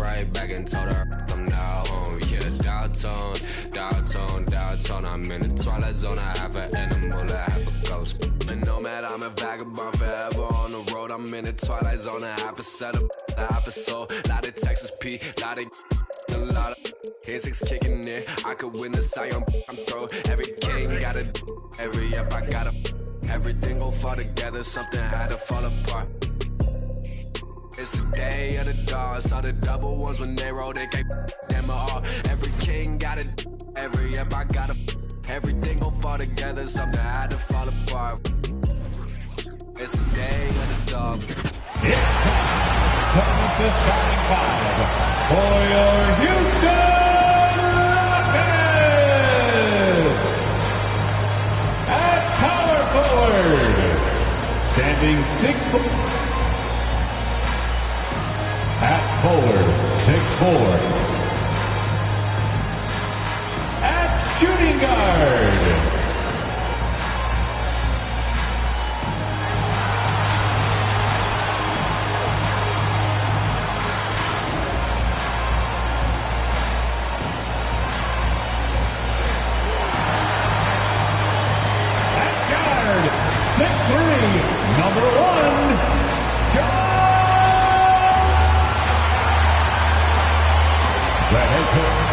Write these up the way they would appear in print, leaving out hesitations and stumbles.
right back and told her I'm now home. Yeah, downtown, downtown, downtown. I'm in the twilight zone. I have an animal, I have a ghost. And no man, I'm a vagabond forever on the road. I'm in the twilight zone. I have a set up, I have a soul. Lot of Texas P, lot of His kicking it. I could win the Sion. I'm throw. Every king got a, every up I got a. Everything gon' fall together. Something had to fall apart. It's the day of the dogs. Saw the double ones when they rolled. They gave them all. Every king got it. Every up I got a. Everything gon' fall together. Something had to fall apart. It's the day of the dog. It's time to meet the starting five for your Houston Rockets. At power forward, standing 6'4". At forward, 6'4". At shooting guard, number one, the head coach.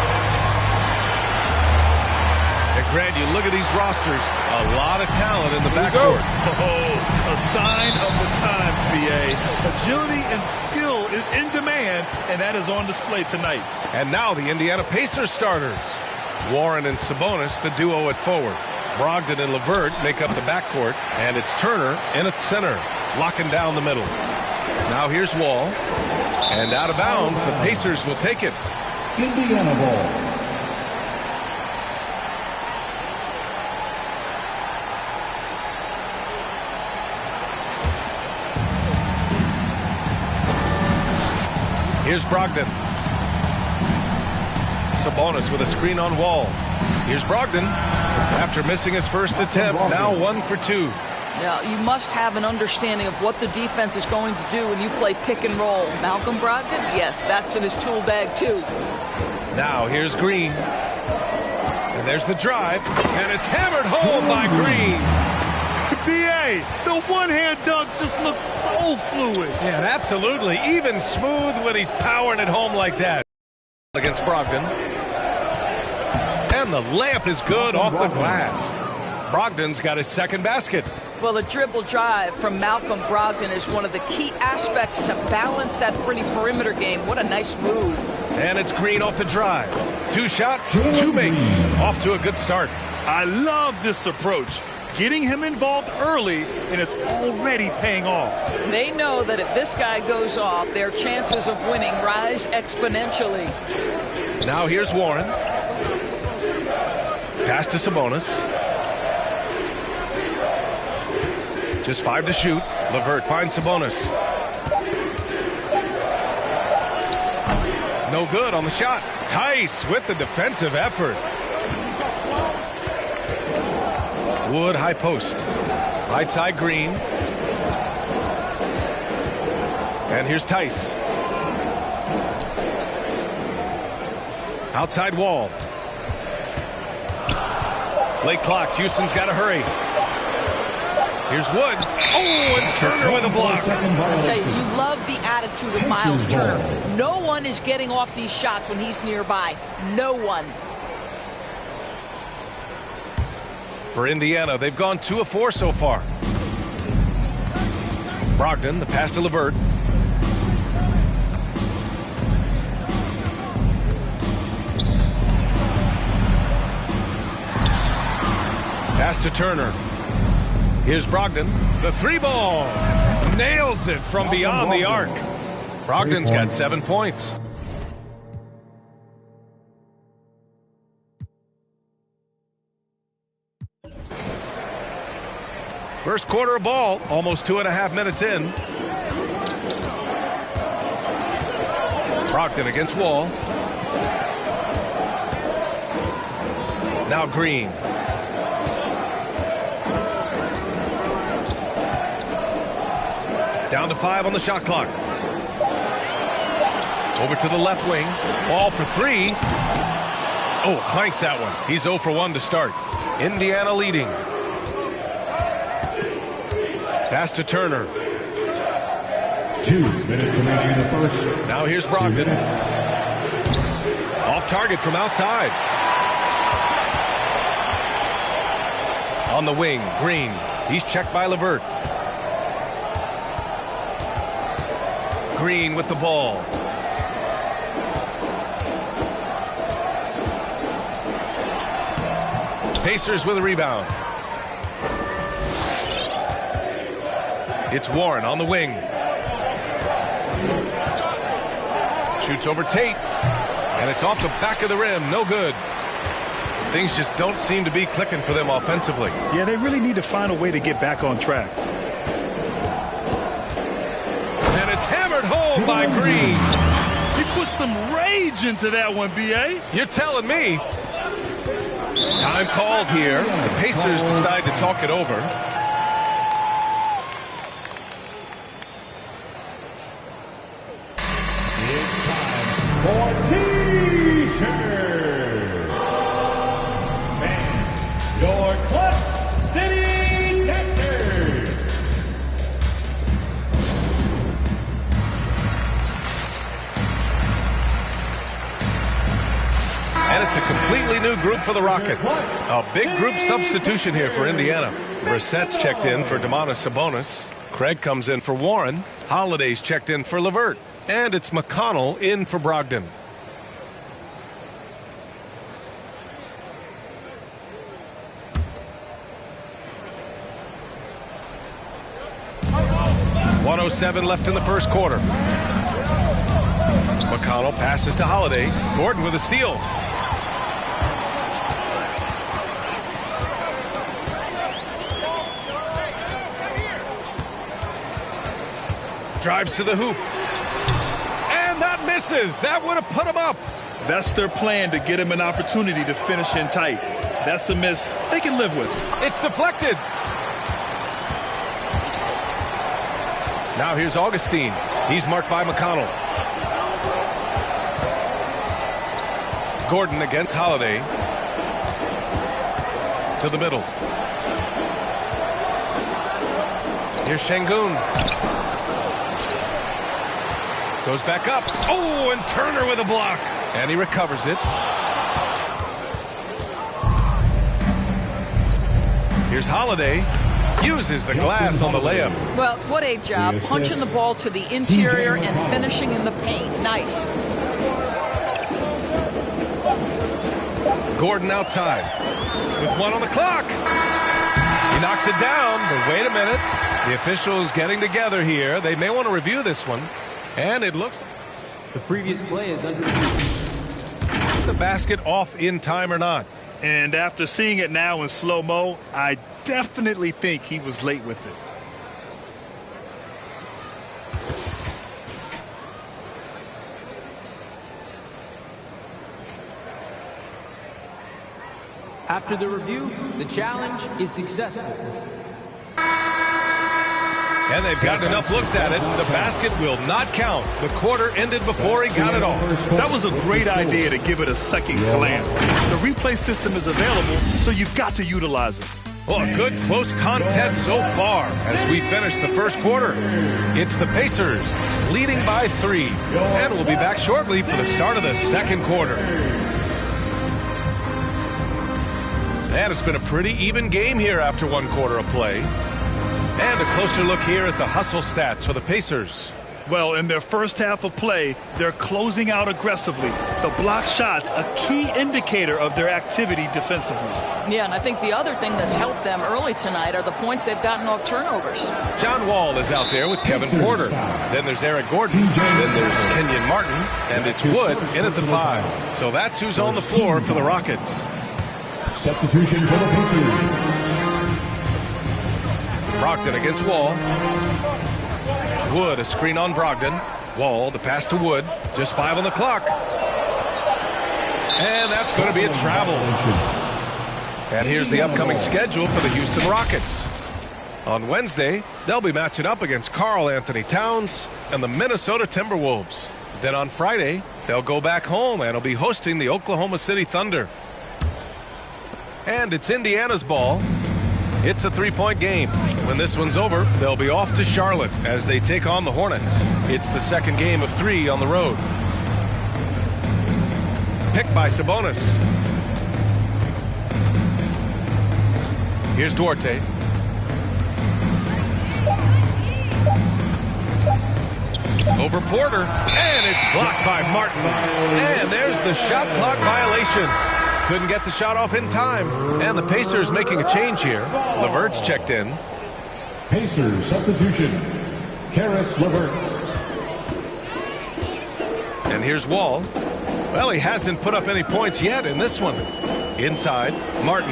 And Grant, you look at these rosters, a lot of talent in the backcourt. Oh, a sign of the times, B.A. Agility and skill is in demand, and that is on display tonight. And now the Indiana Pacers starters. Warren and Sabonis, the duo at forward. Brogdon and LeVert make up the backcourt, and it's Turner in at center, locking down the middle. Now here's Wall, and out of bounds, the Pacers will take it. Indiana ball. Here's Brogdon. Sabonis with a screen on Wall. Here's Brogdon. After missing his first attempt, now 1 for 2. Yeah, you must have an understanding of what the defense is going to do when you play pick and roll. Malcolm Brogdon, yes, that's in his tool bag too. Now here's Green. And there's the drive, and it's hammered home by Green. B.A., the one-hand dunk just looks so fluid. Yeah, absolutely. Even smooth when he's powering it home like that. Against Brogdon. And the layup is good off the glass. Brogdon's got his second basket. Well, the dribble drive from Malcolm Brogdon is one of the key aspects to balance that pretty perimeter game. What a nice move. And it's Green off the drive. 2 shots, 2 makes. Off to a good start. I love this approach. Getting him involved early, and it's already paying off. They know that if this guy goes off, their chances of winning rise exponentially. Now here's Warren. Pass to Sabonis. Just 5 to shoot. LeVert finds Sabonis. No good on the shot. Tice with the defensive effort. Wood high post. Right side Green. And here's Tice. Outside Wall. Late clock. Houston's got to hurry. Here's Wood. Oh, and Turner with a block. I tell you, you love the attitude of Miles Turner. No one is getting off these shots when he's nearby. No one. For Indiana, they've gone 2 of 4 so far. Brogdon, the pass to LeVert. Pass to Turner. Here's Brogdon. The 3-ball. Nails it from beyond the arc. Brogdon's got 7 points. First quarter of ball, almost 2.5 minutes in. Brogdon against Wall. Now Green. Down to 5 on the shot clock. Over to the left wing. Ball for three. Oh, clanks that one. He's 0 for 1 to start. Indiana leading. Pass to Turner. 2 minutes remaining in the first. Now here's Brogdon. Off target from outside. On the wing, Green. He's checked by LeVert. Green with the ball. Pacers with a rebound. It's Warren on the wing. Shoots over Tate. And it's off the back of the rim. No good. Things just don't seem to be clicking for them offensively. Yeah, they really need to find a way to get back on track. And it's hammered home by Green. He put some rage into that one, B.A. You're telling me. Time called here. The Pacers decide to talk it over. It's time for T-shirts. And your Clutch City Texans. And it's a completely new group for the Rockets. A big group substitution here for Indiana. Brissett's checked in for Domantas Sabonis. Craig comes in for Warren. Holiday's checked in for LeVert. And it's McConnell in for Brogdon. .107 left in the first quarter. McConnell passes to Holiday. Gordon with a steal. Drives to the hoop. And that misses. That would have put him up. That's their plan, to get him an opportunity to finish in tight. That's a miss they can live with. It's deflected. Now here's Augustine. He's marked by McConnell. Gordon against Holiday. To the middle. Here's Şengün. Goes back up. Oh, and Turner with a block. And he recovers it. Here's Holiday. Uses the glass on the layup. Well, what a job. Punching the ball to the interior and finishing in the paint. Nice. Gordon outside. With 1 on the clock. He knocks it down, but wait a minute. The officials getting together here. They may want to review this one. And it looks the previous play is under review. The basket off in time or not. And after seeing it now in slow-mo, I definitely think he was late with it. After the review, the challenge is successful. And they've gotten enough looks at it. The basket will not count. The quarter ended before he got it off. That was a great idea to give it a second glance. The replay system is available, so you've got to utilize it. Well, a good close contest so far as we finish the first quarter. It's the Pacers leading by 3. And we'll be back shortly for the start of the second quarter. And it's been a pretty even game here after 1 quarter of play. And a closer look here at the hustle stats for the Pacers. Well, in their first half of play, they're closing out aggressively. The block shots, a key indicator of their activity defensively. Yeah, and I think the other thing that's helped them early tonight are the points they've gotten off turnovers. John Wall is out there with Kevin Porter. Then there's Eric Gordon. Then there's Kenyon Martin. And it's Wood in at the 5. So that's who's on the floor for the Rockets. Substitution for the Pacers. Brogdon against Wall. Wood, a screen on Brogdon. Wall, the pass to Wood. Just 5 on the clock. And that's going to be a travel. And here's the upcoming schedule for the Houston Rockets. On Wednesday, they'll be matching up against Karl Anthony Towns and the Minnesota Timberwolves. Then on Friday, they'll go back home and will be hosting the Oklahoma City Thunder. And it's Indiana's ball. It's a 3-point game. When this one's over, they'll be off to Charlotte as they take on the Hornets. It's the second game of 3 on the road. Picked by Sabonis. Here's Duarte. Over Porter, and it's blocked by Martin. And there's the shot clock violation. Couldn't get the shot off in time. And the Pacers making a change here. LeVert's checked in. Pacers substitution, Karis LeVert. And here's Wall. Well, he hasn't put up any points yet in this one. Inside, Martin.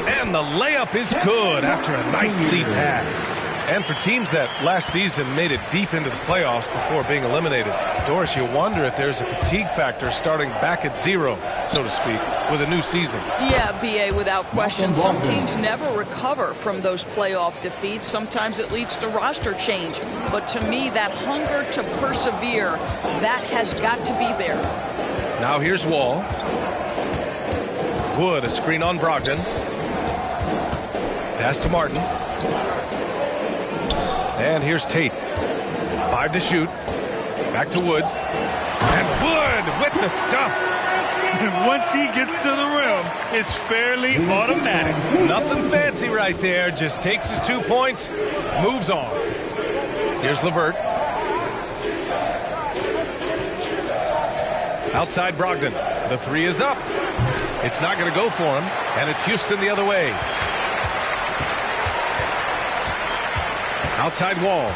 And the layup is good after a nice lead pass. And for teams that last season made it deep into the playoffs before being eliminated, Doris, you wonder if there's a fatigue factor starting back at 0, so to speak, with a new season. Yeah, B.A., without question. Some teams never recover from those playoff defeats. Sometimes it leads to roster change. But to me, that hunger to persevere, that has got to be there. Now here's Wall. Wood, a screen on Brogdon. Pass to Martin. And here's Tate. 5 to shoot. Back to Wood. And Wood with the stuff. And once he gets to the rim, it's fairly automatic. Nothing fancy right there. Just takes his 2 points, moves on. Here's LeVert. Outside Brogdon. The 3 is up. It's not going to go for him. And it's Houston the other way. Outside Wall.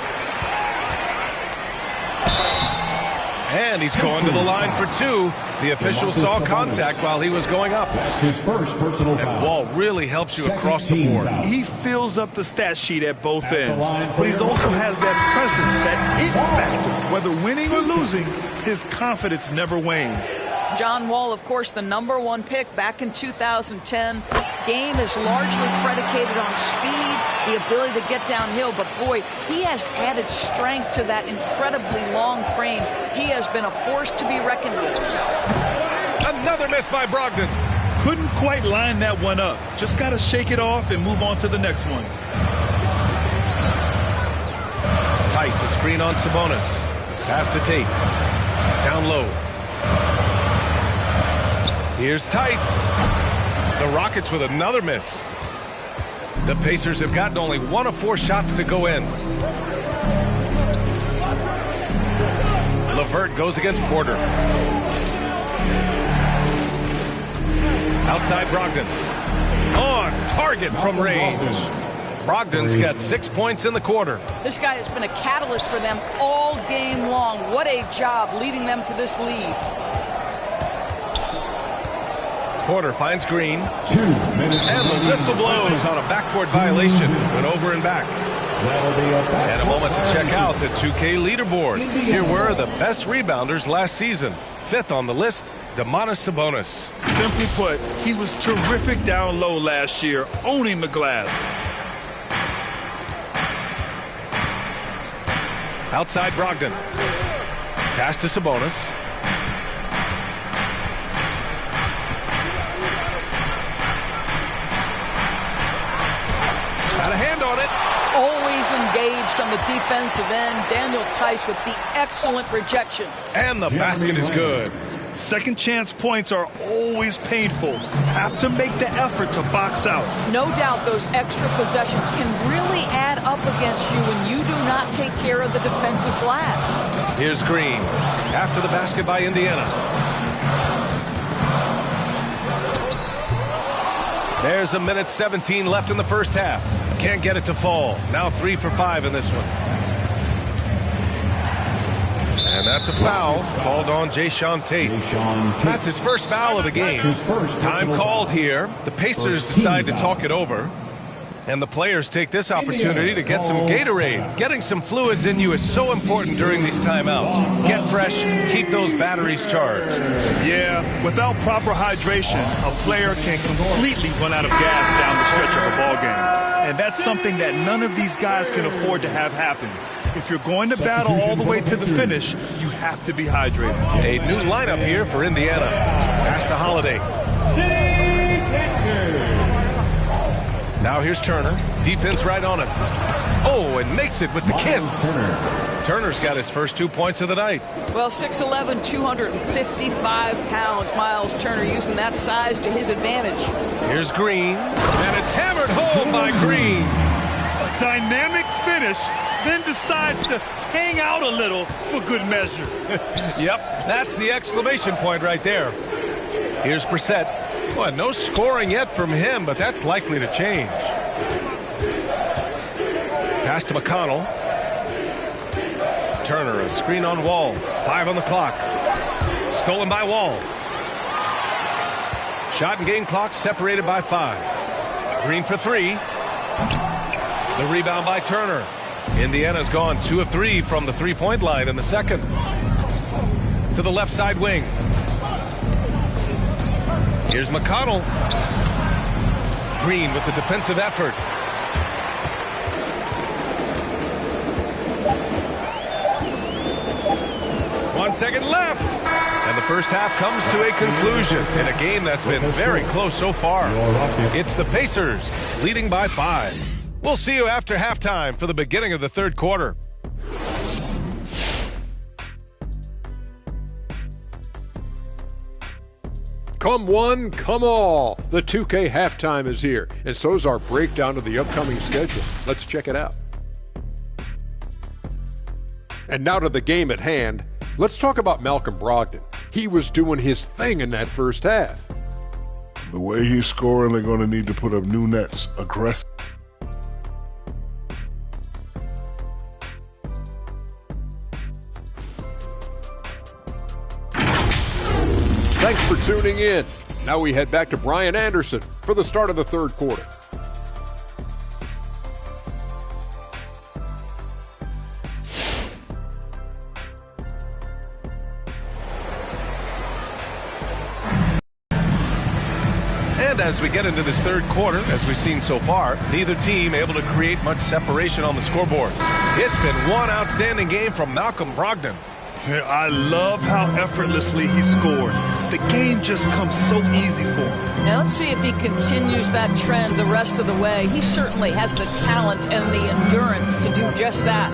And he's going to the line for 2. The official saw contact while he was going up. That's his first personal foul. And Wall really helps you across the board. He fills up the stat sheet at both ends, but he also has that presence, that it factor. Whether winning or losing, his confidence never wanes. John Wall, of course, the #1 pick back in 2010. Game is largely predicated on speed, the ability to get downhill, but boy, he has added strength to that incredibly long frame. He has been a force to be reckoned with. Another miss by Brogdon. Couldn't quite line that one up. Just got to shake it off and move on to the next one. Tice, a screen on Sabonis. Pass to Tate. Down low. Here's Tice. The Rockets with another miss. The Pacers have gotten only 1 of 4 shots to go in. LeVert goes against Porter. Outside Brogdon. On target from range. Brogdon's got 6 points in the quarter. This guy has been a catalyst for them all game long. What a job leading them to this lead. Porter finds Green. 2 minutes. And the whistle blows on a backcourt violation. Went over and back. And a moment to check out the 2K leaderboard. Here were the best rebounders last season. 5th on the list, Domantas Sabonis. Simply put, he was terrific down low last year, owning the glass. Outside Brogdon. Pass to Sabonis. Got a hand on it. Always engaged on the defensive end. Daniel Tice with the excellent rejection. And the basket is good. Second chance points are always painful. Have to make the effort to box out. No doubt those extra possessions can really add up against you when you do not take care of the defensive glass. Here's Green. After the basket by Indiana. There's 1:17 left in the first half. Can't get it to fall. Now 3 for 5 in this one. And that's a foul called on Jayshawn Tate. That's his first foul of the game. Time called here. The Pacers decide to talk it over. And the players take this opportunity to get some Gatorade. Getting some fluids in you is so important during these timeouts. Get fresh, keep those batteries charged. Yeah, without proper hydration, a player can completely run out of gas down the stretch of a ball game. And that's something that none of these guys can afford to have happen. If you're going to battle all the way to the finish, you have to be hydrated. A new lineup here for Indiana. Pass to Holiday. Now here's Turner. Defense right on it. Oh, and makes it with the kiss. Turner's got his first 2 points of the night. Well, 6'11", 255 pounds. Miles Turner using that size to his advantage. Here's Green, and it's hammered home by Green. A dynamic finish, then decides to hang out a little for good measure. Yep, that's the exclamation point right there. Here's Brissett. Well, no scoring yet from him, but that's likely to change. Pass to McConnell. Turner, a screen on Wall. 5 on the clock. Stolen by Wall. Shot and game clock separated by 5. Green for 3. The rebound by Turner. Indiana's gone 2 of 3 from the three-point line in the second. To the left side wing. Here's McConnell. Green with the defensive effort. One second left. And the first half comes to a conclusion in a game that's been very close so far. It's the Pacers leading by 5. We'll see you after halftime for the beginning of the third quarter. Come one, come all. The 2K halftime is here, and so is our breakdown of the upcoming schedule. Let's check it out. And now to the game at hand. Let's talk about Malcolm Brogdon. He was doing his thing in that first half. The way he's scoring, they're going to need to put up new nets. Aggressive. Thanks for tuning in. Now we head back to Brian Anderson for the start of the third quarter. And as we get into this third quarter, as we've seen so far, neither team able to create much separation on the scoreboard. It's been one outstanding game from Malcolm Brogdon. I love how effortlessly he scored. The game just comes so easy for him. Now let's see if he continues that trend the rest of the way. He certainly has the talent and the endurance to do just that.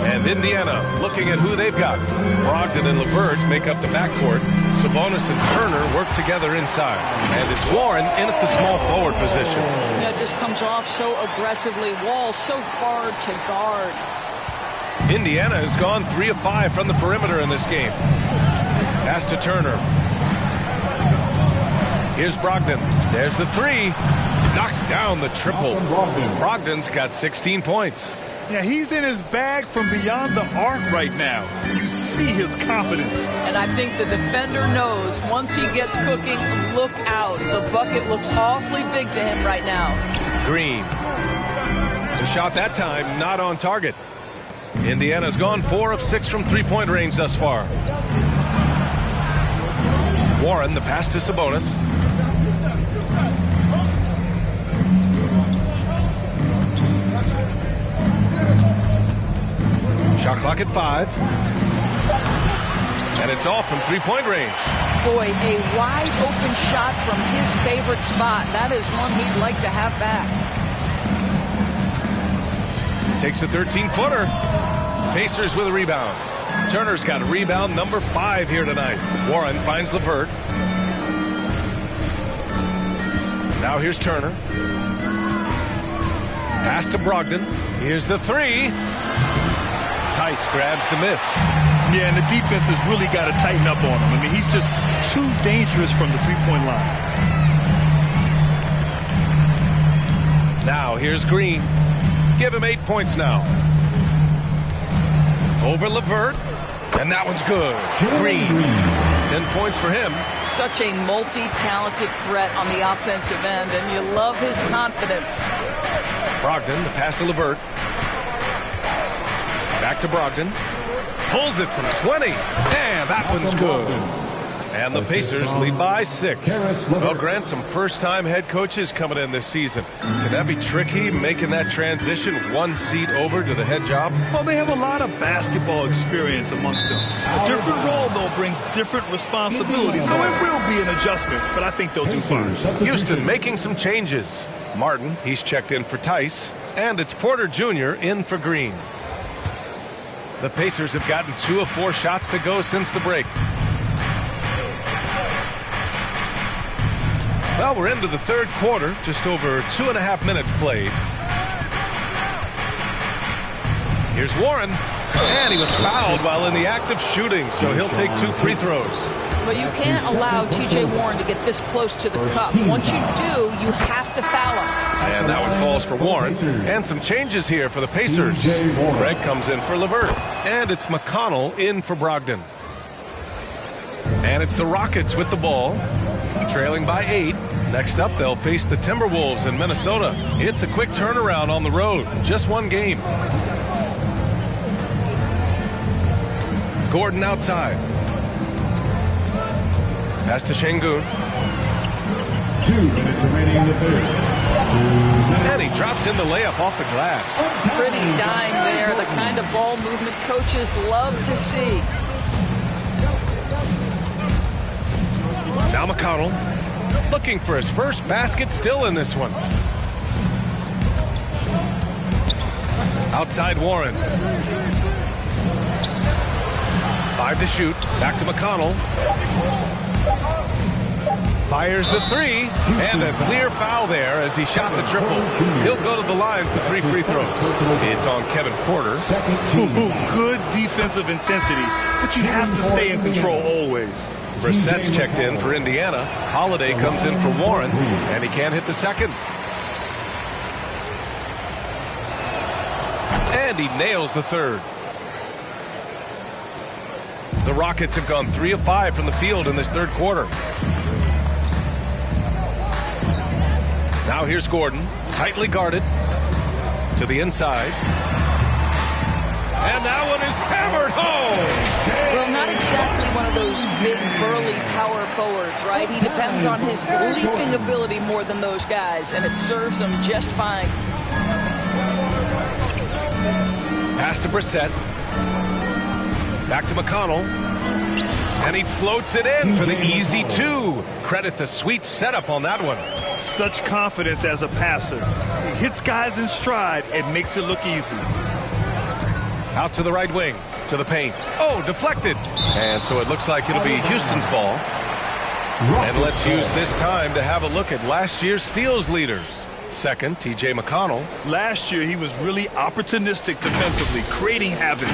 And Indiana looking at who they've got. Brogdon and LeVert make up the backcourt. Sabonis and Turner work together inside. And it's Warren in at the small forward position. That just comes off so aggressively. Wall so hard to guard. Indiana has gone 3 of 5 from the perimeter in this game. Pass to Turner. Here's Brogdon. There's the 3. Knocks down the triple. Brogdon's got 16 points. Yeah, he's in his bag from beyond the arc right now. You see his confidence. And I think the defender knows once he gets cooking, look out. The bucket looks awfully big to him right now. Green. The shot that time not on target. Indiana's gone 4 of 6 from three-point range thus far. Warren, the pass to Sabonis. Shot clock at 5. And it's off from three-point range. Boy, a wide open shot from his favorite spot. That is one he'd like to have back. Takes a 13-footer. Pacers with a rebound. Turner's got a rebound number 5 here tonight. Warren finds LeVert. Now here's Turner. Pass to Brogdon. Here's the 3. Tice grabs the miss. Yeah, and the defense has really got to tighten up on him. I mean, he's just too dangerous from the three-point line. Now here's Green. Give him 8 points now. Over LeVert. And that one's good. Green. 10 points for him. Such a multi-talented threat on the offensive end, and you love his confidence. Brogdon, the pass to LeVert. Back to Brogdon. Pulls it from 20. And that one's good. And the Pacers lead by 6. Well, Grant, some first-time head coaches coming in this season. Can that be tricky, making that transition one seat over to the head job? Well, they have a lot of basketball experience amongst them. A different role, though, brings different responsibilities, so it will be an adjustment, but I think they'll do fine. Houston making some changes. Martin, he's checked in for Tice, and it's Porter Jr. in for Green. The Pacers have gotten 2 of 4 shots to go since the break. Well, we're into the third quarter, just over 2.5 minutes played. Here's Warren, and he was fouled while in the act of shooting, so he'll take 2 free throws. But you can't allow T.J. Warren to get this close to the cup. Once you do, you have to foul him. And that one falls for Warren. And some changes here for the Pacers. Craig comes in for LeVert. And it's McConnell in for Brogdon. And it's the Rockets with the ball, trailing by 8. Next up, they'll face the Timberwolves in Minnesota. It's a quick turnaround on the road. Just one game. Gordon outside. Pass to Şengün. 2 minutes remaining in the third. And he drops in the layup off the glass. Pretty dime there. The kind of ball movement coaches love to see. Now McConnell looking for his first basket, still in this one. Outside Warren. 5 to shoot. Back to McConnell. Fires the 3, and a clear foul there as he shot the triple. He'll go to the line for 3 free throws. It's on Kevin Porter. Good defensive intensity, but you have to stay in control always. Brissett's checked in for Indiana. Holiday comes in for Warren, and he can't hit the second. And he nails the third. The Rockets have gone 3 of 5 from the field in this third quarter. Now here's Gordon, tightly guarded, to the inside. And that one is hammered home. Well, not exactly one of those big, burly power forwards, right? He depends on his leaping ability more than those guys, and it serves him just fine. Pass to Brissett. Back to McConnell. And he floats it in for the easy 2. Credit the sweet setup on that one. Such confidence as a passer. He hits guys in stride and makes it look easy. Out to the right wing, to the paint. Oh, deflected. And so it looks like it'll be Houston's ball. And let's use this time to have a look at last year's steals leaders. Second, T.J. McConnell. Last year, he was really opportunistic defensively, creating havoc.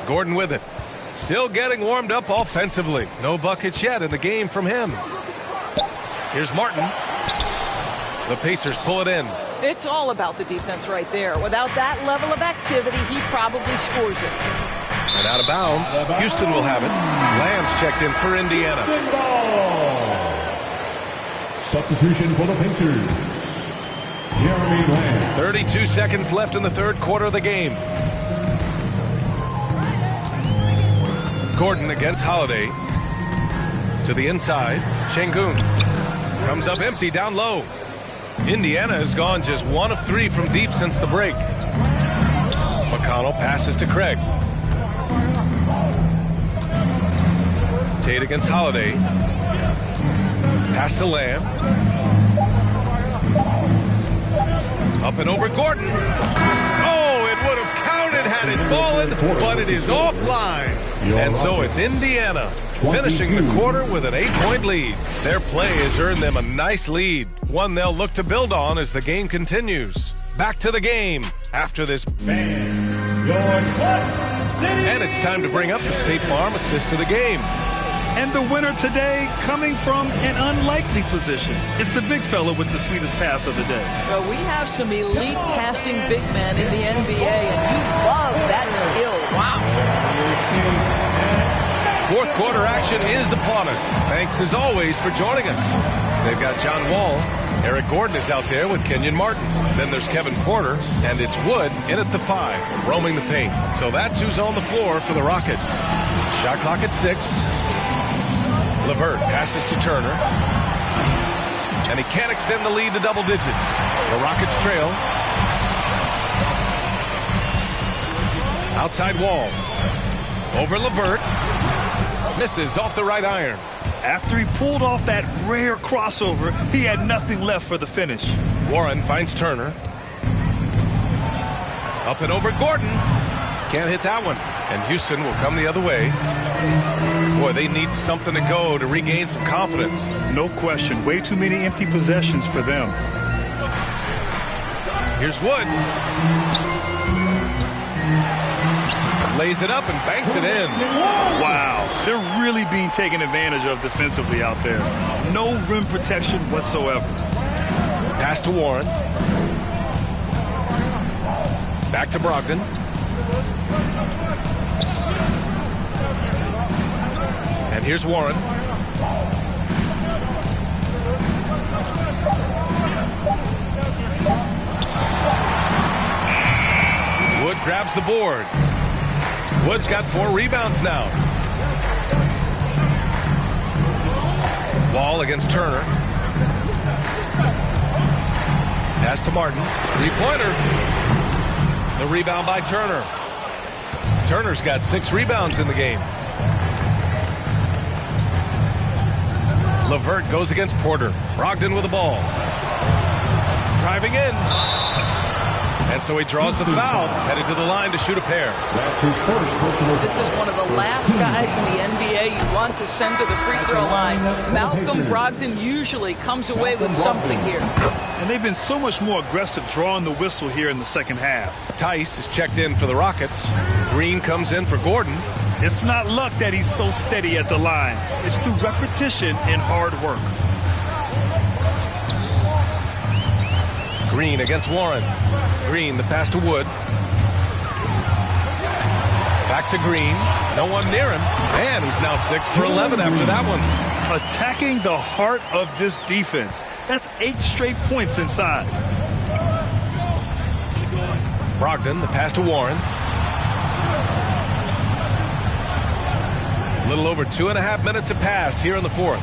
Gordon with it. Still getting warmed up offensively. No buckets yet in the game from him. Here's Martin. The Pacers pull it in. It's all about the defense right there. Without that level of activity, he probably scores it. And out of bounds. Houston will have it. Lamb's checked in for Indiana. Substitution for the Pacers. Jeremy Lamb. 32 seconds left in the third quarter of the game. Gordon against Holiday. To the inside. Şengün comes up empty down low. Indiana has gone just 1 of 3 from deep since the break. McConnell passes to Craig. Tate against Holiday. Pass to Lamb. Up and over Gordon. Oh, it would have counted had it fallen, but it is offline. And so it's Indiana finishing the quarter with an 8-point lead. Their play has earned them a nice lead, one they'll look to build on as the game continues. Back to the game after this. And it's time to bring up the State Farm assist to the game. And the winner today coming from an unlikely position. It's the big fella with the sweetest pass of the day. Well, we have some elite passing big men in the NBA, and you love that skill. Wow. Fourth quarter action is upon us. Thanks as always for joining us. They've got John Wall, Eric Gordon is out there with Kenyon Martin. Then there's Kevin Porter, and it's Wood in at the 5, roaming the paint. So that's who's on the floor for the Rockets. Shot clock at 6. LeVert passes to Turner. And he can't extend the lead to double digits. The Rockets trail. Outside Wall. Over LeVert. Misses off the right iron. After he pulled off that rare crossover, he had nothing left for the finish. Warren finds Turner. Up and over Gordon. Can't hit that one. And Houston will come the other way. Boy, they need something to go to regain some confidence. No question. Way too many empty possessions for them. Here's Wood. Lays it up and banks it in. Wow. They're really being taken advantage of defensively out there. No rim protection whatsoever. Pass to Warren. Back to Brogdon. And here's Warren. Wood grabs the board. Wood's got 4 rebounds now. Wall against Turner. Pass to Martin. 3-pointer. The rebound by Turner. Turner's got 6 rebounds in the game. LeVert goes against Porter. Brogdon with the ball. Driving in. And so he draws the foul, headed to the line to shoot a pair. That's his first personal. This is one of the last guys in the NBA you want to send to the free throw line. Malcolm Brogdon usually comes away with something here. And they've been so much more aggressive drawing the whistle here in the second half. Tice is checked in for the Rockets. Green comes in for Gordon. It's not luck that he's so steady at the line. It's through repetition and hard work. Green against Warren. Green, the pass to Wood. Back to Green. No one near him. And he's now 6 for 11 after that one. Attacking the heart of this defense. That's 8 straight points inside. Brogdon, the pass to Warren. A little over 2.5 minutes have passed here in the 4th.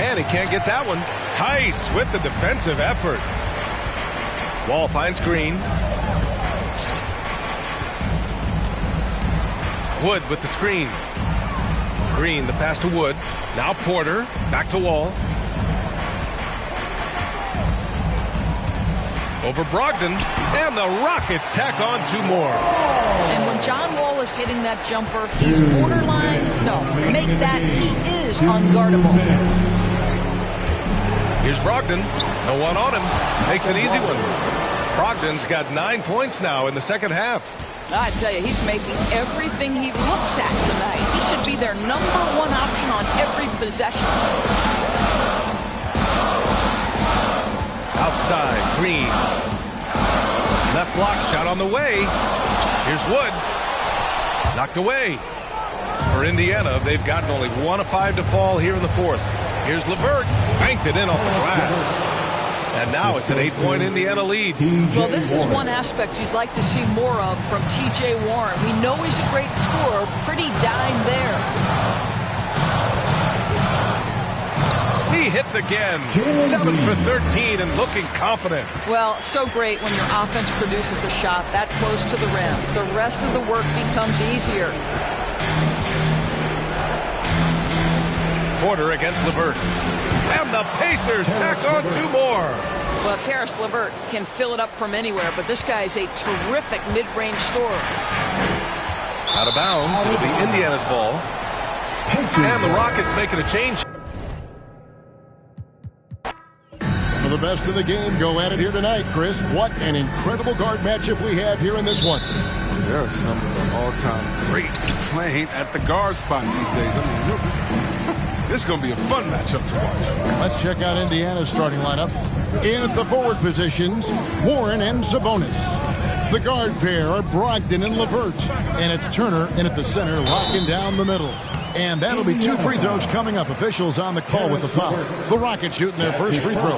And he can't get that one. Tice with the defensive effort. Wall finds Green. Wood with the screen. Green, the pass to Wood. Now Porter, back to Wall. Over Brogdon, and the Rockets tack on 2 more. And when John Wall is hitting that jumper, he's borderline. No, make that he is unguardable. Here's Brogdon. No one on him. Makes an easy one. Brogdon's got 9 points now in the second half. I tell you, he's making everything he looks at tonight. He should be their #1 option on every possession. Outside, Green. Left block shot on the way. Here's Wood. Knocked away. For Indiana, they've gotten only 1 of 5 to fall here in the 4th. Here's LeVert. Banked it in off the glass. And now it's an 8-point Indiana lead. Well, this is one aspect you'd like to see more of from T.J. Warren. We know he's a great scorer. Pretty dime there. He hits again. 7 for 13 and looking confident. Well, so great when your offense produces a shot that close to the rim. The rest of the work becomes easier. Porter against LeVert. And the Pacers tack on 2 more. Well, Karis LeVert can fill it up from anywhere, but this guy is a terrific mid-range scorer. Out of bounds. It'll be Indiana's ball. And the Rockets making a change. Some of the best in the game go at it here tonight, Chris. What an incredible guard matchup we have here in this one. There are some of the all-time greats playing at the guard spot these days. I mean, this is going to be a fun matchup to watch. Let's check out Indiana's starting lineup. In at the forward positions, Warren and Sabonis. The guard pair are Brogdon and LeVert. And it's Turner in at the center, locking down the middle. And that'll be 2 free throws coming up. Officials on the call with the foul. The Rockets shooting their first free throw.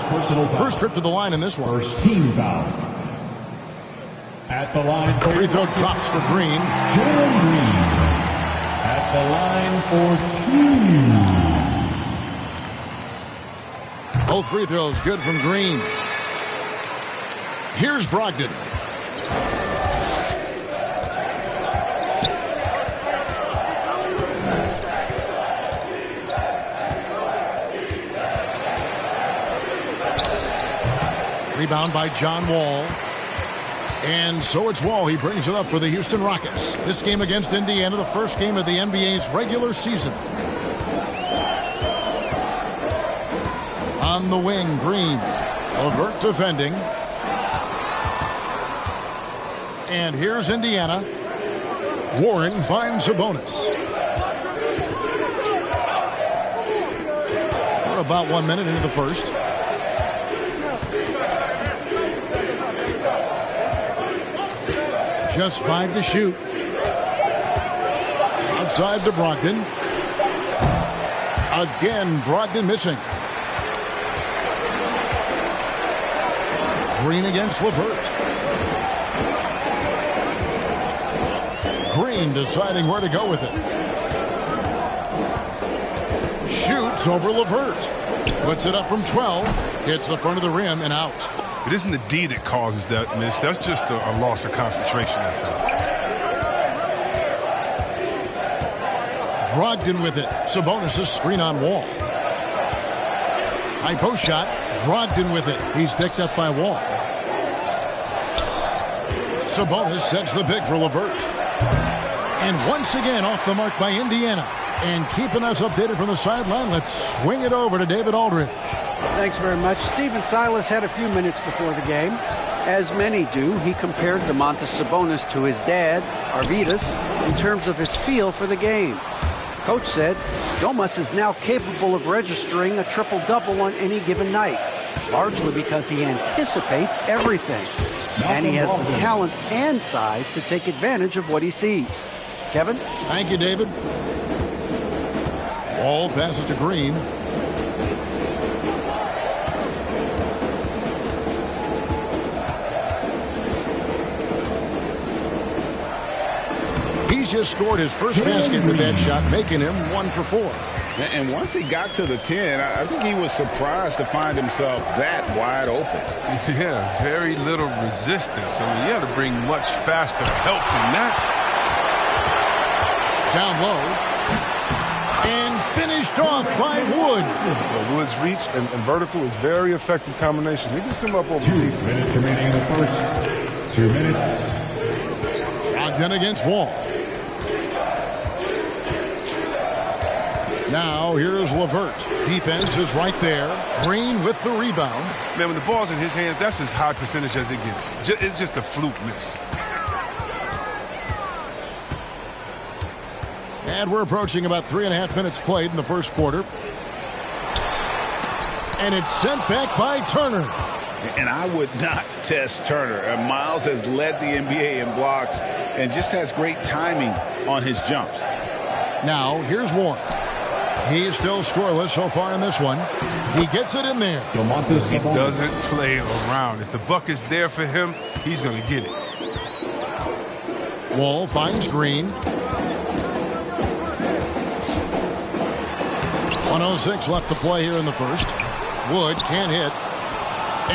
First trip to the line in this one. First team foul. At the line. Free throw drops for Green. Jalen Green. At the line for 2. Both free throws good from Green. Here's Brogdon. Rebound by John Wall. And so it's Wall. He brings it up for the Houston Rockets. This game against Indiana, the first game of the NBA's regular season. On the wing, Green. LeVert defending. And here's Indiana. Warren finds Sabonis. We're about 1 minute into the first. Just 5 to shoot. Outside to Brogdon. Again, Brogdon missing. Green against LeVert. Green deciding where to go with it. Shoots over LeVert. Puts it up from 12. Hits the front of the rim and out. It isn't the D that causes that miss. That's just a loss of concentration at times. Brogdon with it. Sabonis' screen on Wall. High post shot. Brogdon with it. He's picked up by Wall. Sabonis sets the pick for LeVert. And once again off the mark by Indiana. And keeping us updated from the sideline, let's swing it over to David Aldridge. Thanks very much. Stephen Silas had a few minutes before the game. As many do, he compared Domantas Sabonis to his dad, Arvydas, in terms of his feel for the game. Coach said, Domas is now capable of registering a triple-double on any given night, largely because he anticipates everything. And he has the talent and size to take advantage of what he sees. Kevin? Thank you, David. Wall passes to Green. He's just scored his first basket with that shot, making him 1 for 4. And once he got to the 10, I think he was surprised to find himself that wide open. Yeah, very little resistance. I mean, you have to bring much faster help than that. Down low. And finished off by Wood. Well, Wood's reach and vertical is very effective combination. He gets him up over 2 minutes remaining in the first. 2 minutes. Brogdon against Wall. Now here's LeVert. Defense is right there. Green with the rebound. Man, when the ball's in his hands, that's as high percentage as it gets. It's just a fluke miss. And we're approaching about 3.5 minutes played in the first quarter. And it's sent back by Turner. And I would not test Turner. Miles has led the NBA in blocks and just has great timing on his jumps. Now here's Warren. He is still scoreless so far in this one. He gets it in there. He doesn't play around. If the buck is there for him, he's going to get it. Wall finds Green. 1:06 left to play here in the first. Wood can't hit.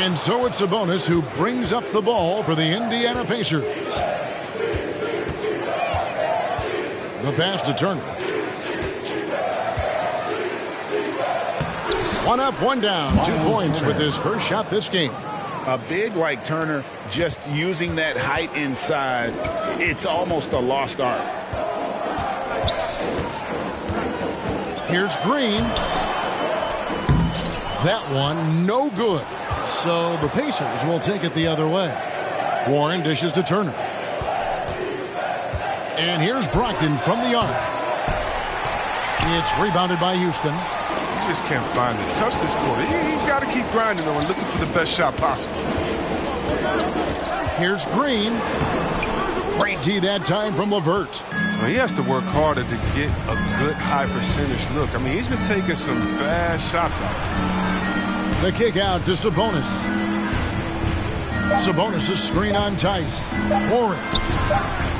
And so it's Sabonis who brings up the ball for the Indiana Pacers. The pass to Turner. 1 up, 1 down. 2 points with his first shot this game. A big like Turner, just using that height inside, it's almost a lost art. Here's Green. That one, no good. So the Pacers will take it the other way. Warren dishes to Turner. And here's Brogdon from the arc. It's rebounded by Houston. He just can't find the touch this quarter. He's got to keep grinding, though, and looking for the best shot possible. Here's Green. Great D that time from LeVert. Well, he has to work harder to get a good high percentage look. I mean, he's been taking some bad shots out there. The kick out to Sabonis. Sabonis' screen on Tice. Warren.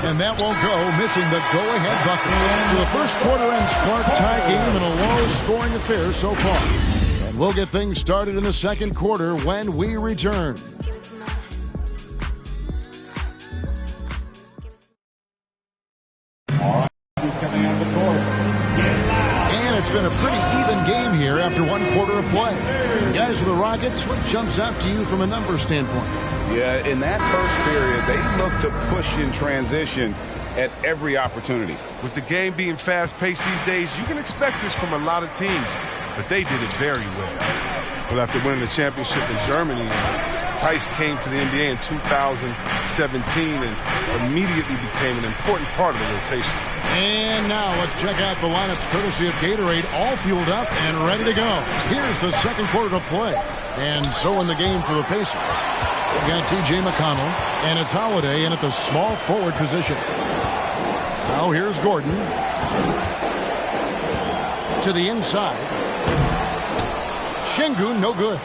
And that won't go, missing the go-ahead bucket. So the first quarter ends Clark tie game in a low-scoring affair so far. And we'll get things started in the second quarter when we return. And it's been a pretty even game here after one quarter of play. Guys of the Rockets, what jumps out to you from a numbers standpoint? Yeah, in that first period, they looked to push in transition at every opportunity. With the game being fast-paced these days, you can expect this from a lot of teams, but they did it very well. Well, after winning the championship in Germany, Tice came to the NBA in 2017 and immediately became an important part of the rotation. And now let's check out the lineups courtesy of Gatorade, all fueled up and ready to go. Here's the second quarter to play. And so in the game for the Pacers. We've got T.J. McConnell, and it's Holiday in at the small forward position. Now here's Gordon. To the inside. Şengün, no good.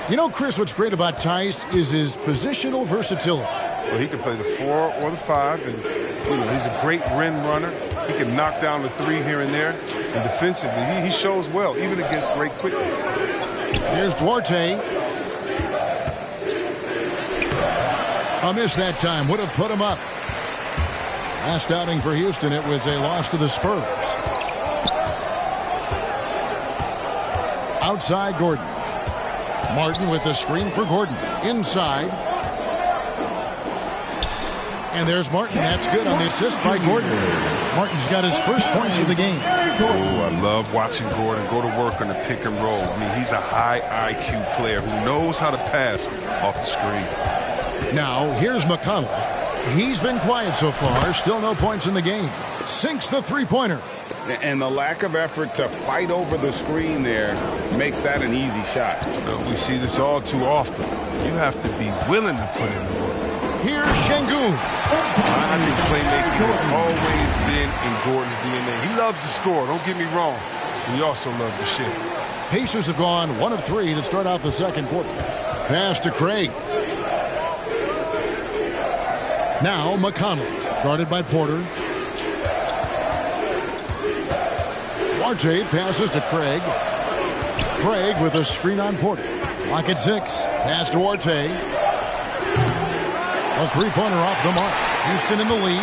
You know, Chris, what's great about Tice is his positional versatility. Well, he can play the 4 or the 5, and he's a great rim runner. He can knock down the 3 here and there. And defensively, he shows well, even against great quickness. Here's Duarte. A miss that time. Would have put him up. Last outing for Houston, it was a loss to the Spurs. Outside Gordon. Martin with the screen for Gordon. Inside. And there's Martin. That's good on the assist by Gordon. Martin's got his first points of the game. Oh, I love watching Gordon go to work on the pick and roll. I mean, he's a high IQ player who knows how to pass off the screen. Now, here's McConnell. He's been quiet so far. Still no points in the game. Sinks the three-pointer. And the lack of effort to fight over the screen there makes that an easy shot. We see this all too often. You have to be willing to put in the work. Here's Şengün. I think playmaking has always been in Gordon's DNA. He loves to score, don't get me wrong. He also loves to shoot. Pacers have gone 1 of 3 to start out the second quarter. Pass to Craig. Now McConnell, guarded by Porter. Duarte passes to Craig. Craig with a screen on Porter. Clock at 6. Pass to Duarte. A three-pointer off the mark. Houston in the lead.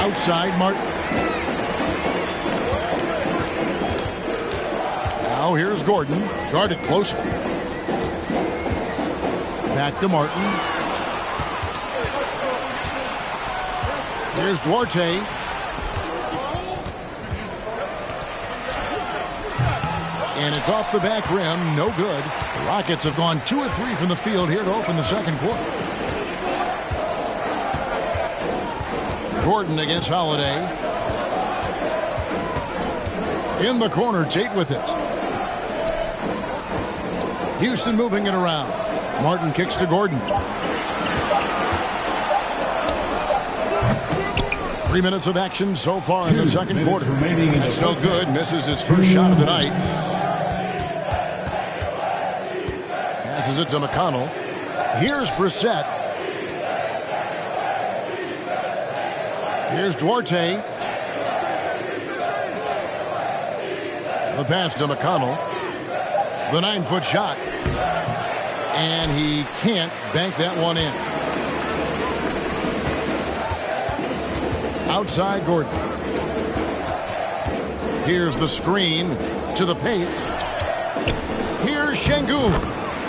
Outside Martin. Now here's Gordon. Guarded closer. Back to Martin. Here's Duarte. And it's off the back rim. No good. The Rockets have gone 2 of 3 from the field here to open the second quarter. Gordon against Holiday. In the corner, Tate with it. Houston moving it around. Martin kicks to Gordon. 3 minutes of action so far in the second quarter. That's no good. Misses his first shot of the night. Passes it to McConnell. Here's Brissett. Here's Duarte. The pass to McConnell. The 9-foot shot. And he can't bank that one in. Outside Gordon. Here's the screen to the paint. Here's Şengün.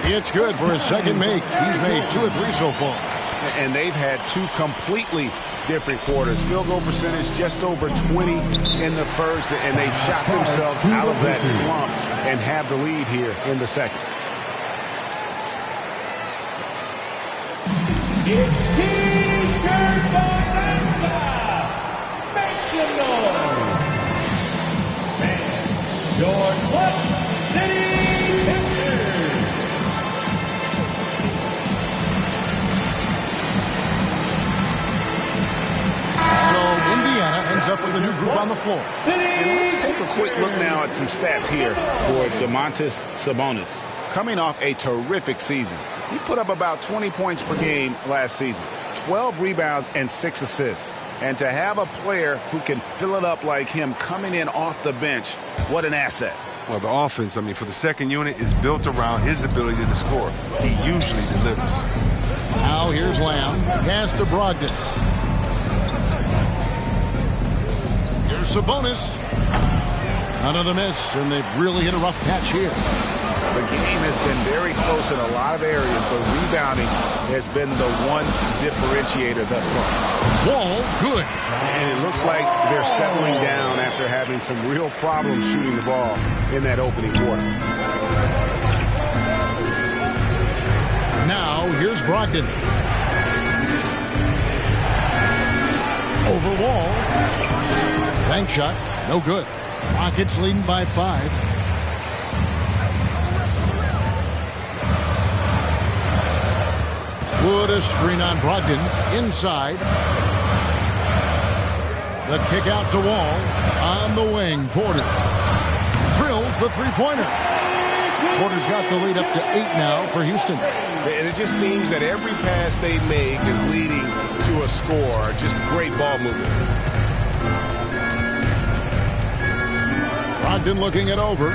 It's good for his second make. He's made 2 of 3 so far. And they've had 2 completely different quarters. Field goal percentage just over 20 in the first, and they've shot themselves out of that slump and have the lead here in the second. It's T-shirt bonanza. Make some noise. And your Clutch City Pictures. up with the new group on the floor. And let's take a quick look now at some stats here for Domantas Sabonis. Coming off a terrific season. He put up about 20 points per game last season, 12 rebounds and 6 assists. And to have a player who can fill it up like him coming in off the bench, what an asset. Well, the offense, for the second unit is built around his ability to score. He usually delivers. Now here's Lamb. Pass to Brogdon. Here's Sabonis. Another miss, and they've really hit a rough patch here. The game has been very close in a lot of areas, but rebounding has been the one differentiator thus far. Wall, good. And it looks like they're settling down after having some real problems shooting the ball in that opening quarter. Now, here's Brogdon. Over Wall. Bank shot, no good. Rockets leading by 5. Wood a screen on Brogdon. Inside. The kick out to Wall. On the wing, Porter. Drills the three-pointer. Porter's got the lead up to 8 now for Houston. And it just seems that every pass they make is leading to a score. Just great ball movement. Brogdon looking it over.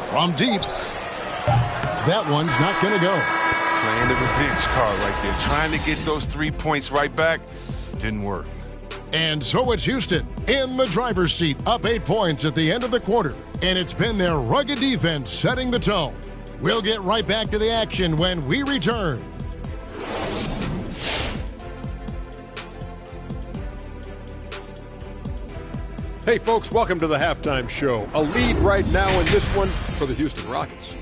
From deep. That one's not going to go. Playing the revenge card right there. Trying to get those 3 points right back. Didn't work. And so it's Houston in the driver's seat, up 8 points at the end of the quarter. And it's been their rugged defense setting the tone. We'll get right back to the action when we return. Hey, folks, welcome to the halftime show. A lead right now in this one for the Houston Rockets.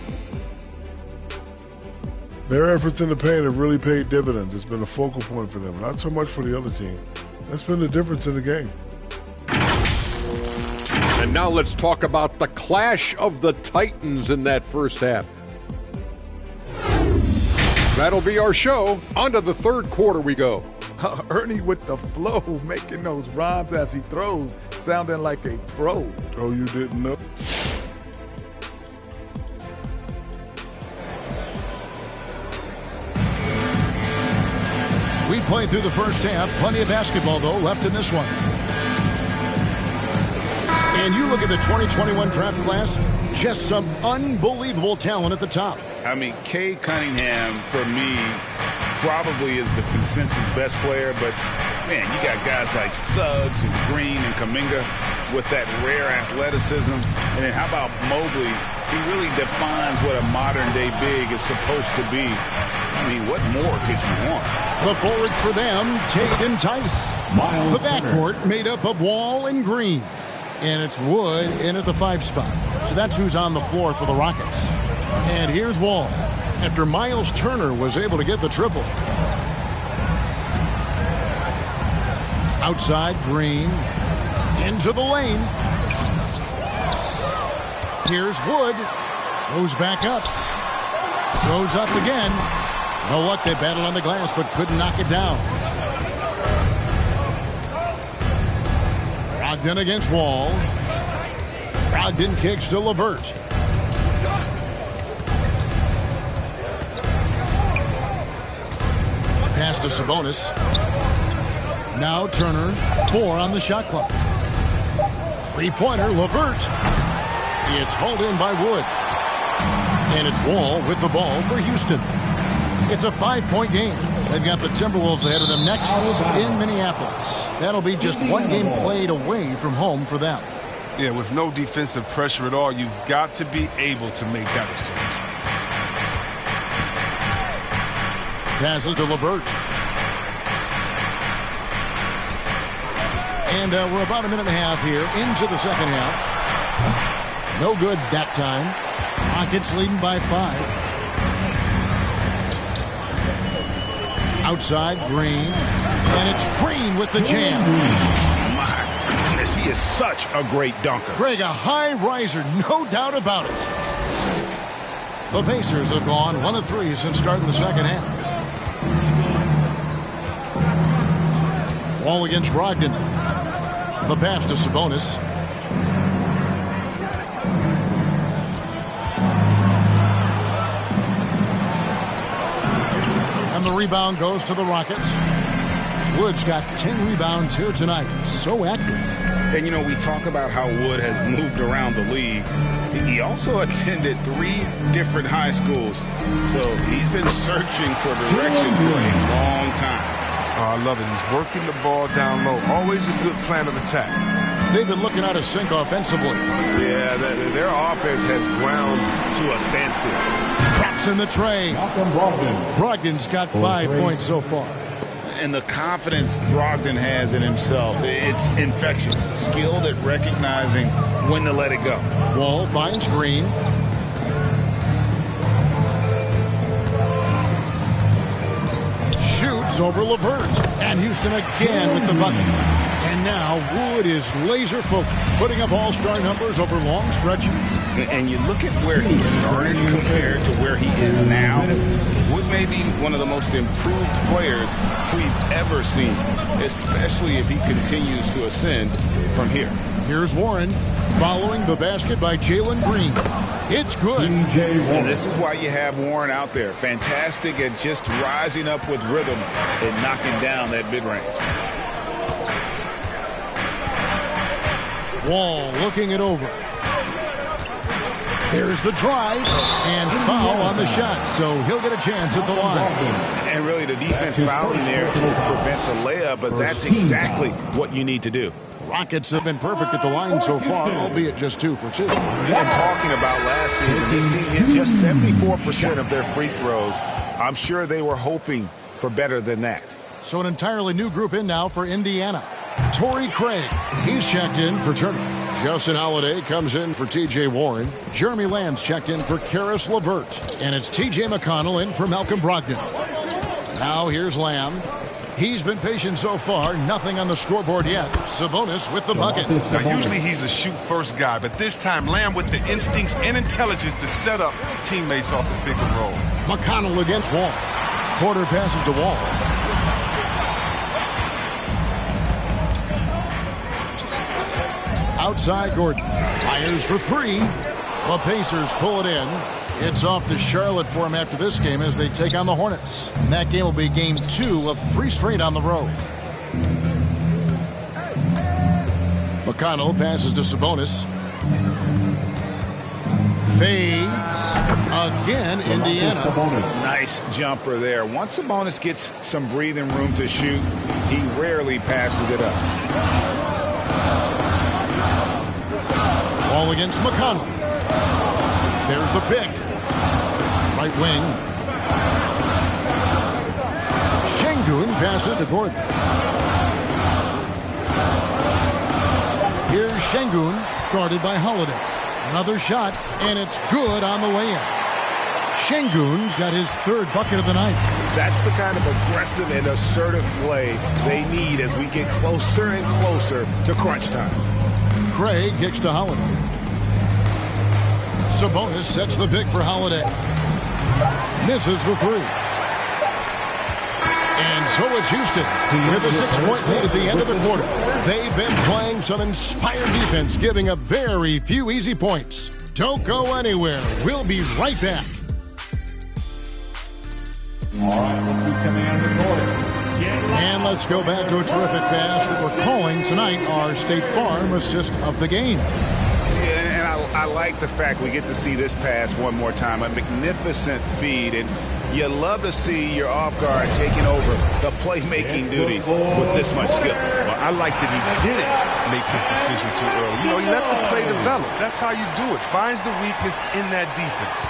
Their efforts in the paint have really paid dividends. It's been a focal point for them, not so much for the other team. That's been the difference in the game. And now let's talk about the clash of the Titans in that first half. That'll be our show. On to the third quarter we go. Ernie with the flow, making those rhymes as he throws, sounding like a pro. Oh, you didn't know? We played through the first half. Plenty of basketball, though, left in this one. And you look at the 2021 draft class, just some unbelievable talent at the top. Cade Cunningham, for me, probably is the consensus best player, but man, you got guys like Suggs and Green and Kuminga with that rare athleticism. And then how about Mobley? He really defines what a modern-day big is supposed to be. What more could you want? The forwards for them, Tate and Tice. The backcourt made up of Wall and Green. And it's Wood in at the 5 spot. So that's who's on the floor for the Rockets. And here's Wall, after Miles Turner was able to get the triple. Outside, Green. Into the lane. Here's Wood. Goes back up. Throws up again. No luck, they battled on the glass, but couldn't knock it down. Brogdon against Wall. Brogdon kicks to LeVert. Pass to Sabonis. Now Turner, 4 on the shot clock. 3-pointer, LeVert. It's hauled in by Wood. And it's Wall with the ball for Houston. It's a 5-point game. They've got the Timberwolves ahead of them next in Minneapolis. That'll be just one game played away from home for them. Yeah, with no defensive pressure at all, you've got to be able to make that exchange. Passes to LeVert. And we're about a minute and a half here into the second half. No good that time. Rockets leading by 5. Outside, Green. And it's Green with the jam. My goodness, he is such a great dunker. Greg, a high riser, no doubt about it. The Pacers have gone 1 of 3 since starting the second half. Wall against Brogdon. The pass to Sabonis. And the rebound goes to the Rockets. Wood's got 10 rebounds here tonight. So active. And, you know, we talk about how Wood has moved around the league. He also attended 3 different high schools. So he's been searching for direction for a long time. Oh, I love it. He's working the ball down low. Always a good plan of attack. They've been looking out of sync offensively. Yeah, their offense has ground to a standstill. Drops in the tray. Brogdon's got 5 points so far. And the confidence Brogdon has in himself, it's infectious. Skilled at recognizing when to let it go. Wall finds Green. Shoots over LeVert. And Houston again with the bucket. And now Wood is laser focused, putting up all-star numbers over long stretches. And you look at where he started compared to where he is now. Wood may be one of the most improved players we've ever seen, especially if he continues to ascend from here. Here's Warren following the basket by Jalen Green. It's good. And this is why you have Warren out there. Fantastic at just rising up with rhythm and knocking down that mid-range. Wall looking it over. There's the drive and foul on the shot, so he'll get a chance at the line. And really the defense fouling there to prevent the layup, but that's exactly what you need to do. Rockets have been perfect at the line so far, albeit just 2 for 2. And talking about last season, this team hit just 74% of their free throws. I'm sure they were hoping for better than that. So an entirely new group in now for Indiana. Torrey Craig, he's checked in for Turner. Justin Holiday comes in for T.J. Warren. Jeremy Lamb's checked in for Karis LeVert. And it's T.J. McConnell in for Malcolm Brogdon. Now here's Lamb. He's been patient so far. Nothing on the scoreboard yet. Sabonis with the bucket. Now, usually he's a shoot-first guy, but this time Lamb with the instincts and intelligence to set up teammates off the pick and roll. McConnell against Wall. Porter passes to Wall. Outside Gordon. Fires for 3. The Pacers pull it in. It's off to Charlotte for him after this game as they take on the Hornets. And that game will be game 2 of 3 straight on the road. McConnell passes to Sabonis. Fades. Again, Indiana. Nice jumper there. Once Sabonis gets some breathing room to shoot, he rarely passes it up. Ball against McConnell. There's the pick. Right wing. Şengün passes to Gordon. Here's Şengün, guarded by Holiday. Another shot, and it's good on the way in. Şengün's got his 3rd bucket of the night. That's the kind of aggressive and assertive play they need as we get closer and closer to crunch time. Craig kicks to Holiday. Sabonis sets the pick for Holiday. Misses the 3. And so it's Houston with a 6-point lead at the end of the quarter. They've been playing some inspired defense, giving up very few easy points. Don't go anywhere. We'll be right back. All right, let's be coming on the court. And let's go back to a terrific pass that we're calling tonight our State Farm assist of the game. And I like the fact we get to see this pass one more time. A magnificent feed, and you love to see your off guard taking over the playmaking duties with this much skill. Well, I like that he didn't make his decision too early. You know, he let the play develop. That's how you do it. Finds the weakness in that defense.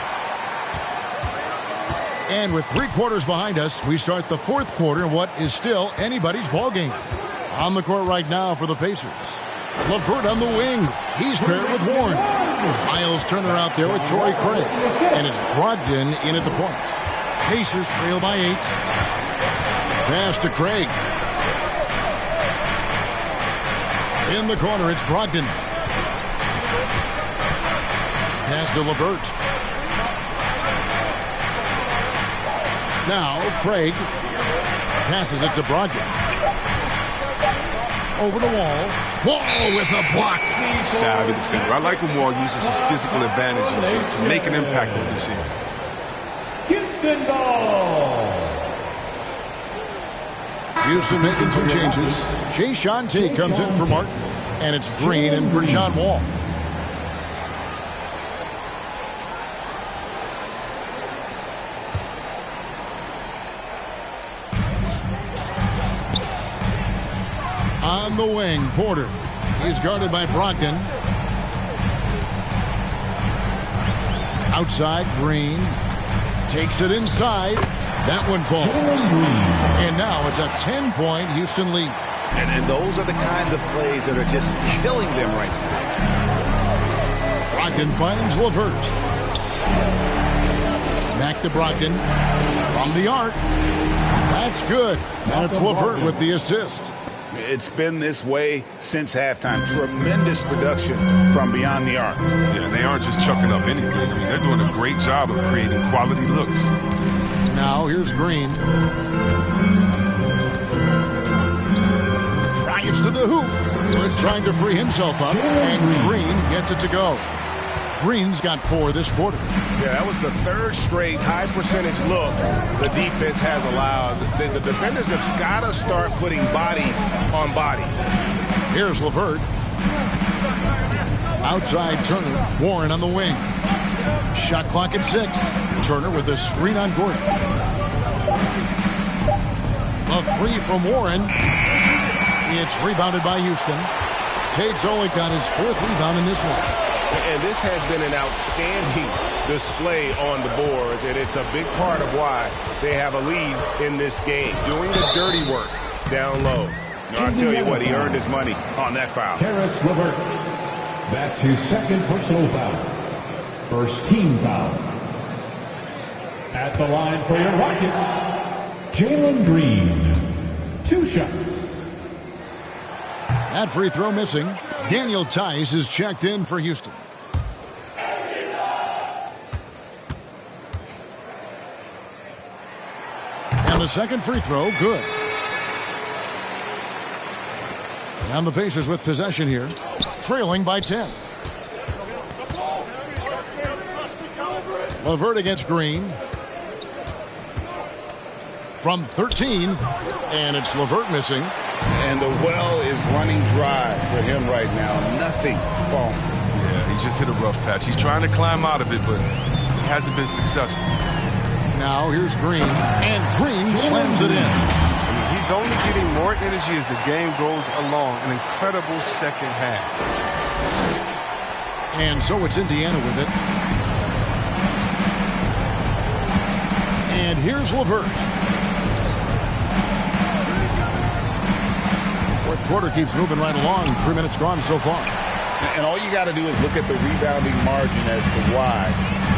And with 3 quarters behind us, we start the 4th quarter in what is still anybody's ball game. On the court right now for the Pacers. LeVert on the wing. He's paired with Warren. Miles Turner out there with Torrey Craig. And it's Brogdon in at the point. Pacers trail by 8. Pass to Craig. In the corner, it's Brogdon. Pass to LeVert. Now, Craig passes it to Brogdon. Over the Wall. Wall with a block. Savvy defender. I like when Wall uses his physical advantages to make an impact on this end. Houston ball. Houston making some changes. Jayshawn Tate comes in for Martin. And it's Green in for John Wall. On the wing, Porter. He's guarded by Brogdon. Outside, Green. Takes it inside. That one falls. And now it's a 10-point Houston lead. And those are the kinds of plays that are just killing them right now. Brogdon finds LeVert. Back to Brogdon. From the arc. That's good. And it's LeVert with the assist. It's been this way since halftime. Tremendous production from beyond the arc. Yeah, they aren't just chucking up anything. I mean, they're doing a great job of creating quality looks. Now here's Green. Drives to the hoop. Wood trying to free himself up. And Green gets it to go. Green's got 4 this quarter. Yeah, that was the 3rd straight high percentage look the defense has allowed. The defenders have got to start putting bodies on bodies. Here's LeVert. Outside Turner. Warren on the wing. Shot clock at 6. Turner with a screen on Gordon. A 3 from Warren. It's rebounded by Houston. Tate's only got his 4th rebound in this one. And this has been an outstanding display on the boards, and it's a big part of why they have a lead in this game. Doing the dirty work down low. I'll tell you what, he earned his money on that foul. Karis LeVert. That's his 2nd personal foul. 1st team foul. At the line for your Rockets, Jalen Green. 2 shots. That free throw missing. Daniel Tice is checked in for Houston. And the 2nd free throw, good. And the Pacers with possession here, trailing by 10. LeVert against Green. From 13, and it's LeVert missing. And the well is running dry for him right now. Nothing falling. Yeah, he just hit a rough patch. He's trying to climb out of it, but he hasn't been successful. Now here's Green, and Green slams it in. I mean, he's only getting more energy as the game goes along. An incredible second half. And so it's Indiana with it. And here's LeVert. 4th quarter keeps moving right along. 3 minutes gone so far. And all you got to do is look at the rebounding margin as to why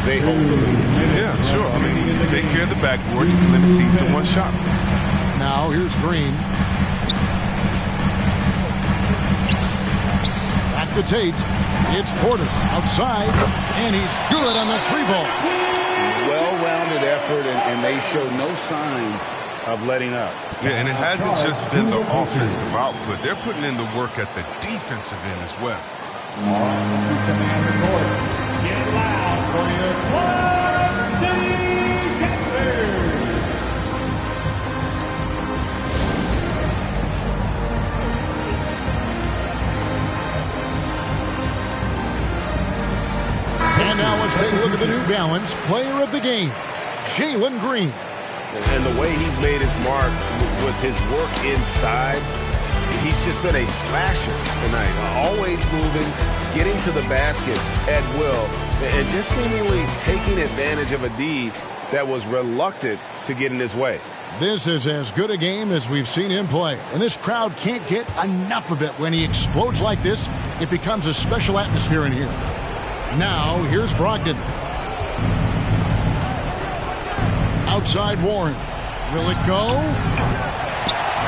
they hold the lead. Yeah, sure. I mean, you take care of the backboard, you can limit teams to 1 shot. Now here's Green. Back to Tate. It's Porter outside, and he's good on the 3-ball. Well-rounded effort, and they show no signs of letting up. Yeah, and it hasn't just been the offensive output. They're putting in the work at the defensive end as well. Get loud for your Quad City Capitals. And now let's take a look at the New Balance Player of the Game, Jalen Green. And the way he's made his mark with his work inside, he's just been a slasher tonight. Always moving, getting to the basket at will, and just seemingly taking advantage of a D that was reluctant to get in his way. This is as good a game as we've seen him play, and this crowd can't get enough of it. When he explodes like this, it becomes a special atmosphere in here. Now, here's Brogdon. Outside Warren. Will it go?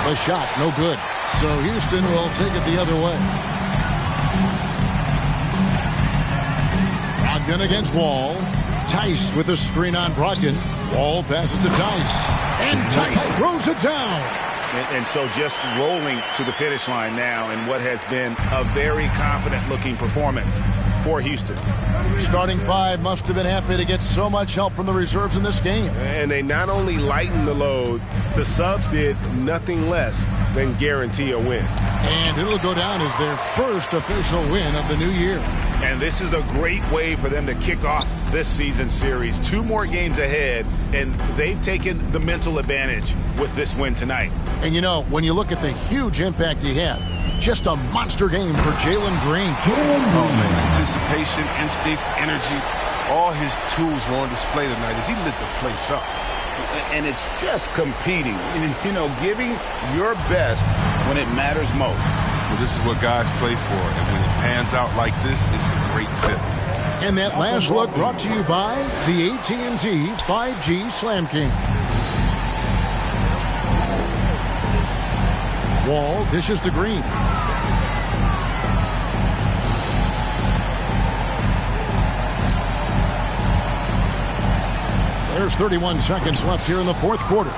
The shot, no good. So Houston will take it the other way. Brogdon against Wall. Tice with a screen on Brogdon. Wall passes to Tice. And Tice throws it down. And so just rolling to the finish line now in what has been a very confident-looking performance for Houston. Starting five must have been happy to get so much help from the reserves in this game. And they not only lightened the load, the subs did nothing less than guarantee a win. And it'll go down as their first official win of the new year. And this is a great way for them to kick off this season series. 2 more games ahead, and they've taken the mental advantage with this win tonight. And you know, when you look at the huge impact he had, just a monster game for Jalen Green. Oh, man, anticipation, instincts, energy, all his tools were on display tonight as he lit the place up. And it's just competing, you know, giving your best when it matters most. Well, this is what guys play for, and when it pans out like this, it's a great fit. And that last look brought to you by the AT&T 5G Slam King. Wall dishes to Green. There's 31 seconds left here in the fourth quarter.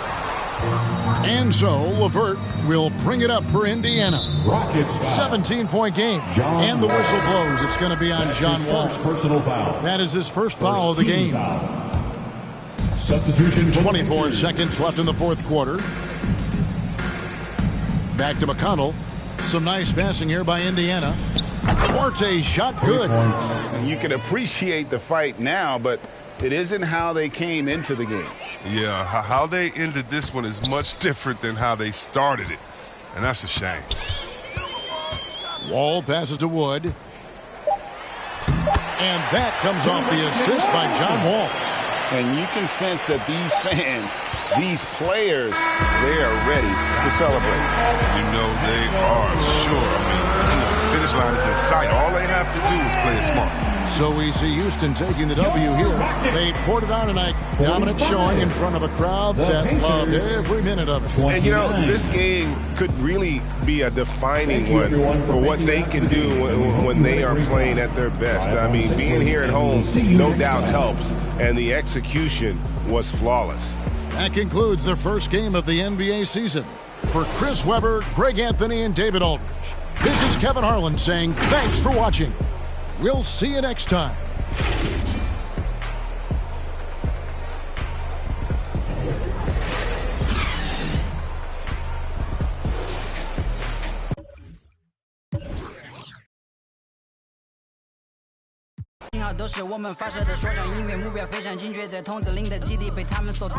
And so LeVert will bring it up for Indiana. Rockets 17-point game. And the whistle blows. It's going to be on John Wall. Personal foul. That is his first foul of the game. Substitution. 24 seconds left in the fourth quarter. Back to McConnell. Some nice passing here by Indiana. Forte shot good. And you can appreciate the fight now, but it isn't how they came into the game. Yeah, how they ended this one is much different than how they started it. And that's a shame. Wall passes to Wood. And that comes off the assist by John Wall. And you can sense that these fans, these players, they are ready to celebrate. You know they are, sure. I mean, the finish line is in sight. All they have to do is play it smart. So we see Houston taking the W here. They poured it on tonight. Dominant showing in front of a crowd that loved every minute of it. And, you know, this game could really be a defining one for what they can do when they are playing at their best. I mean, being here at home no doubt helps, and the execution was flawless. That concludes the first game of the NBA season. For Chris Webber, Greg Anthony, and David Aldridge, this is Kevin Harlan saying thanks for watching. We'll see you next time. Hey, 都是我们发射的说唱音乐，目标非常精确，在筒子林的基地被他们锁定。